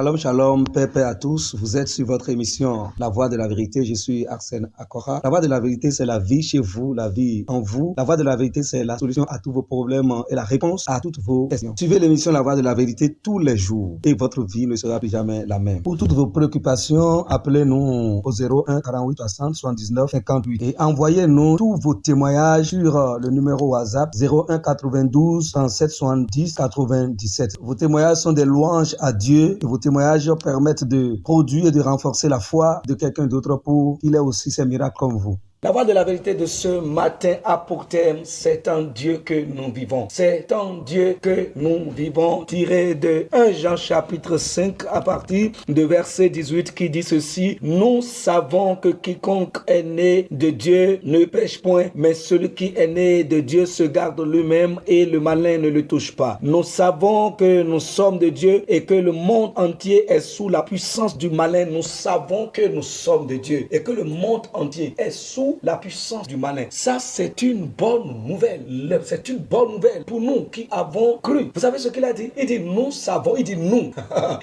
Shalom, shalom, paix, paix à tous. Vous êtes sur votre émission La Voix de la Vérité. Je suis Arsène Akora. La Voix de la Vérité, c'est la vie chez vous, la vie en vous. La Voix de la Vérité, c'est la solution à tous vos problèmes et la réponse à toutes vos questions. Suivez l'émission La Voix de la Vérité tous les jours et votre vie ne sera plus jamais la même. Pour toutes vos préoccupations, appelez-nous au 01 48 60 79 58 et envoyez-nous tous vos témoignages sur le numéro WhatsApp 01 92 37 70 97. Vos témoignages sont des louanges à Dieu et vos témoignages permettent de produire et de renforcer la foi de quelqu'un d'autre pour qu'il ait aussi ses miracles comme vous. La voix de la vérité de ce matin a pour thème, c'est en Dieu que nous vivons. C'est en Dieu que nous vivons, tiré de 1 Jean chapitre 5 à partir de verset 18 qui dit ceci. Nous savons que quiconque est né de Dieu ne pêche point, mais celui qui est né de Dieu se garde lui-même et le malin ne le touche pas. Nous savons que nous sommes de Dieu et que le monde entier est sous la puissance du malin. Nous savons que nous sommes de Dieu et que le monde entier est sous la puissance du malin. Ça, c'est une bonne nouvelle. C'est une bonne nouvelle pour nous qui avons cru. Vous savez ce qu'il a dit? Il dit nous savons. Il dit nous.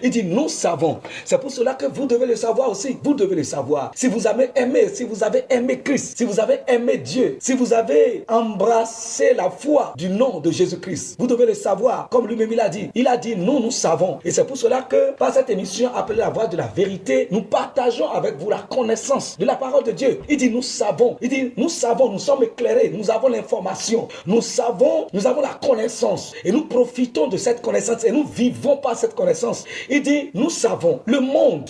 Il dit nous savons. C'est pour cela que vous devez le savoir aussi. Vous devez le savoir. Si vous avez aimé Christ, si vous avez aimé Dieu, si vous avez embrassé la foi du nom de Jésus-Christ, vous devez le savoir. Comme lui-même il a dit. Il a dit nous savons. Et c'est pour cela que par cette émission appelée La Voix de la Vérité, nous partageons avec vous la connaissance de la parole de Dieu. Il dit nous savons. Il dit, nous savons, nous sommes éclairés, nous avons l'information, nous avons la connaissance et nous profitons de cette connaissance et nous vivons par cette connaissance. Il dit, nous savons, le monde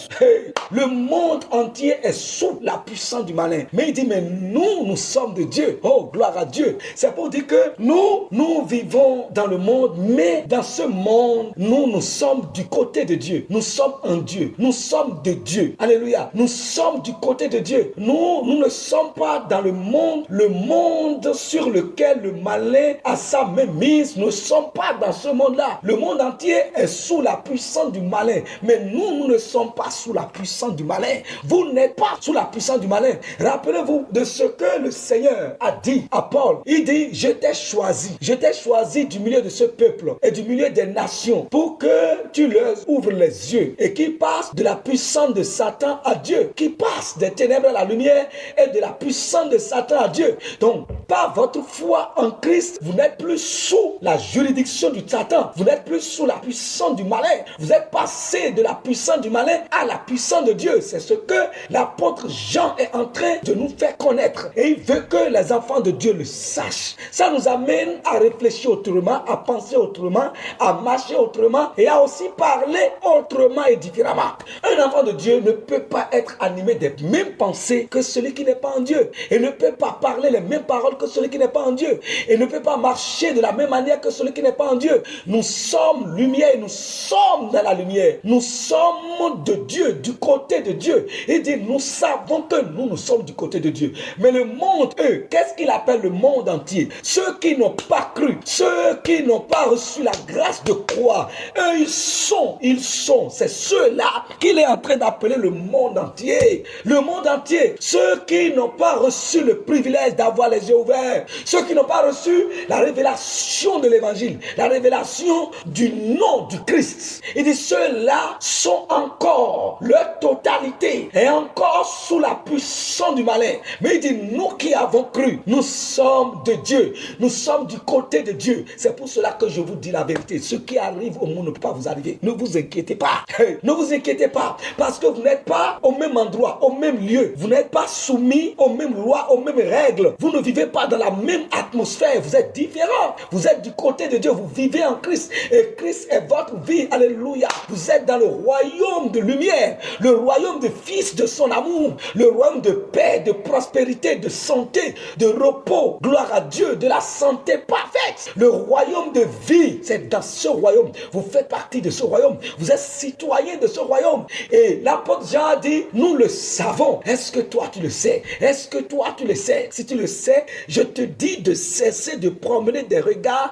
entier est sous la puissance du malin. Mais il dit, mais nous sommes de Dieu. Oh, gloire à Dieu. C'est pour dire que nous vivons dans le monde, mais dans ce monde, nous sommes du côté de Dieu. Nous sommes en Dieu. Nous sommes de Dieu. Alléluia. Nous sommes du côté de Dieu. Nous ne sommes pas dans le monde sur lequel le malin a sa main mise. Nous ne sommes pas dans ce monde-là. Le monde entier est sous la puissance du malin. Mais nous ne sommes pas sous la puissance du malin. Vous n'êtes pas sous la puissance du malin. Rappelez-vous de ce que le Seigneur a dit à Paul. Il dit, je t'ai choisi du milieu de ce peuple et du milieu des nations pour que tu leur ouvres les yeux et qu'ils passent de la puissance de Satan à Dieu, qu'ils passent des ténèbres à la lumière et de la puissance de Satan à Dieu. Donc, par votre foi en Christ, vous n'êtes plus sous la juridiction du Satan. Vous n'êtes plus sous la puissance du malin. Vous êtes passé de la puissance du malin à la puissance de Dieu. C'est ce que l'apôtre Jean est en train de nous faire connaître. Et il veut que les enfants de Dieu le sachent. Ça nous amène à réfléchir autrement, à penser autrement, à marcher autrement et à aussi parler autrement et différemment. Un enfant de Dieu ne peut pas être animé des mêmes pensées que celui qui n'est pas en Dieu. Et ne peut pas parler les mêmes paroles que celui qui n'est pas en Dieu. Et ne peut pas marcher de la même manière que celui qui n'est pas en Dieu. Nous sommes lumière et nous sommes dans la lumière. Nous sommes de Dieu, du côté de Dieu. Il dit, nous savons que nous sommes du côté de Dieu. Mais le monde, eux, qu'est-ce qu'il appelle le monde entier? Ceux qui n'ont pas cru, ceux qui n'ont pas reçu la grâce de croire, eux, ils sont, c'est ceux-là qu'il est en train d'appeler le monde entier. Le monde entier, ceux qui n'ont pas reçu le privilège d'avoir les yeux ouverts, ceux qui n'ont pas reçu la révélation de l'évangile, la révélation du nom du Christ. Il dit, ceux-là sont encore, leur totalité est encore sous la puissance du malin. Mais il dit, nous qui avons cru, nous sommes de Dieu, nous sommes du côté de Dieu. C'est pour cela que je vous dis la vérité. Ce qui arrive au monde ne peut pas vous arriver. Ne vous inquiétez pas. Ne vous inquiétez pas, parce que vous n'êtes pas au même endroit, au même lieu. Vous n'êtes pas soumis aux mêmes lois, aux mêmes règles. Vous ne vivez pas dans la même atmosphère. Vous êtes différents. Vous êtes du côté de Dieu. Vous vivez en Christ. Et Christ est votre vie. Alléluia. Vous êtes dans le royaume de lumière. Le royaume de fils de son amour. Le royaume de paix, de prospérité, de santé, de repos. Gloire à Dieu. De la santé parfaite. Le royaume de vie. C'est dans ce royaume. Vous faites partie de ce royaume. Vous êtes citoyen de ce royaume. Et l'apôtre Jean a dit, nous le savons. Est-ce que toi tu le sais? Est-ce que toi tu le sais? Si tu le sais, je te dis de cesser de promener des regards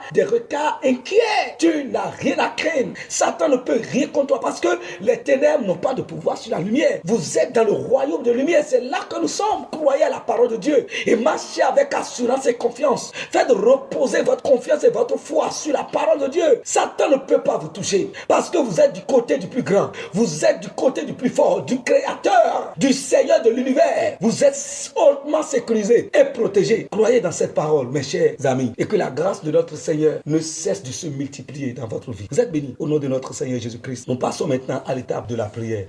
inquiets. Tu n'as rien à craindre. Satan ne peut rien contre toi parce que les ténèbres n'ont pas de pouvoir sur la lumière. lumière. Vous êtes dans le royaume de lumière. C'est là que nous sommes. Croyez à la parole de Dieu et marchez avec assurance et confiance. Faites reposer votre confiance et votre foi sur la parole de Dieu. Satan ne peut pas vous toucher parce que vous êtes du côté du plus grand. Vous êtes du côté du plus fort, du Créateur, du Seigneur de l'univers. Vous êtes hautement sécurisé et protégé. Croyez dans cette parole, mes chers amis, et que la grâce de notre Seigneur ne cesse de se multiplier dans votre vie. Vous êtes bénis au nom de notre Seigneur Jésus-Christ. Nous passons maintenant à l'étape de la prière.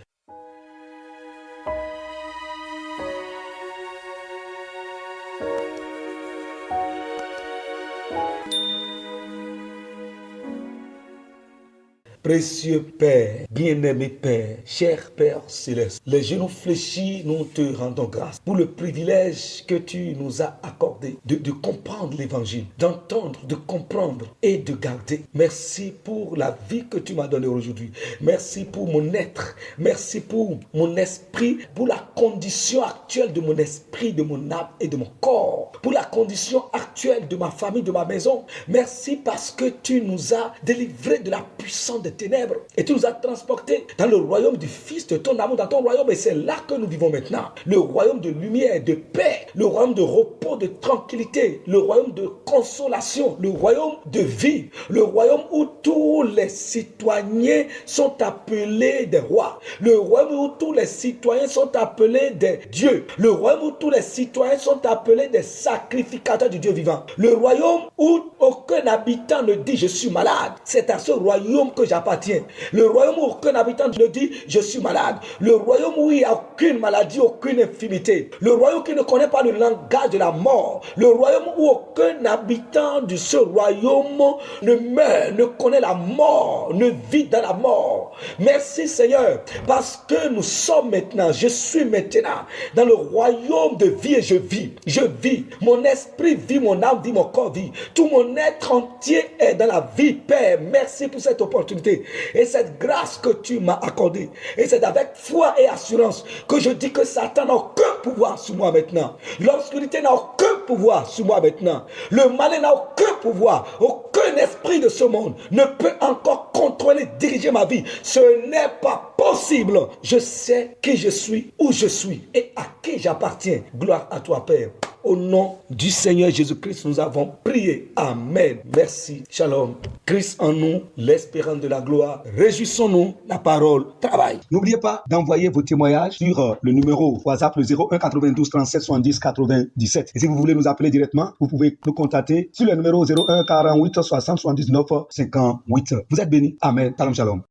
Précieux Père, bien-aimé Père, cher Père céleste, les genoux fléchis, nous te rendons grâce pour le privilège que tu nous as accordé de comprendre l'évangile, d'entendre, de comprendre et de garder. Merci pour la vie que tu m'as donnée aujourd'hui. Merci pour mon être. Merci pour mon esprit, pour la condition actuelle de mon esprit, de mon âme et de mon corps, pour la condition actuelle de ma famille, de ma maison. Merci parce que tu nous as délivrés de la puissance des ténèbres et tu nous as transportés dans le royaume du Fils de ton amour, dans ton royaume, et c'est là que nous vivons maintenant. Le royaume de lumière, de paix, le royaume de repos, de tranquillité, le royaume de consolation, le royaume de vie, le royaume où tous les citoyens sont appelés des rois, le royaume où tous les citoyens sont appelés des dieux, le royaume où tous les citoyens sont appelés des sacrificateurs du Dieu vivant, le royaume où aucun habitant ne dit je suis malade. C'est à ce royaume que j'appartiens. Le royaume où aucun habitant ne dit je suis malade. Le royaume où il n'y a aucune maladie, aucune infirmité. Le royaume qui ne connaît pas le langage de la mort. Le royaume où aucun habitant de ce royaume ne meurt, ne connaît la mort, ne vit dans la mort. Merci Seigneur, parce que nous sommes maintenant, je suis maintenant dans le royaume de vie et je vis. Je vis. Mon esprit vit, mon âme vit, mon corps vit. Tout mon être entier est dans la vie, Père. Merci pour cette opportunité et cette grâce que tu m'as accordée. Et c'est avec foi et assurance que je dis que Satan n'a aucun pouvoir sur moi maintenant. L'obscurité n'a aucun pouvoir sur moi maintenant. Le malin n'a aucun pouvoir. Aucun esprit de ce monde ne peut encore contrôler, diriger ma vie. Ce n'est pas possible. Je sais qui je suis, où je suis et à qui j'appartiens. Gloire à toi, Père. Au nom du Seigneur Jésus-Christ, nous avons prié. Amen. Merci. Shalom. Christ en nous, l'espérance de la gloire. Réjouissons-nous, la parole travaille. N'oubliez pas d'envoyer vos témoignages sur le numéro WhatsApp, le 01 92 37 70 97. Et si vous voulez nous appeler directement, vous pouvez nous contacter sur le numéro 01 48 60 79 58. Vous êtes bénis. Amen. Shalom, shalom.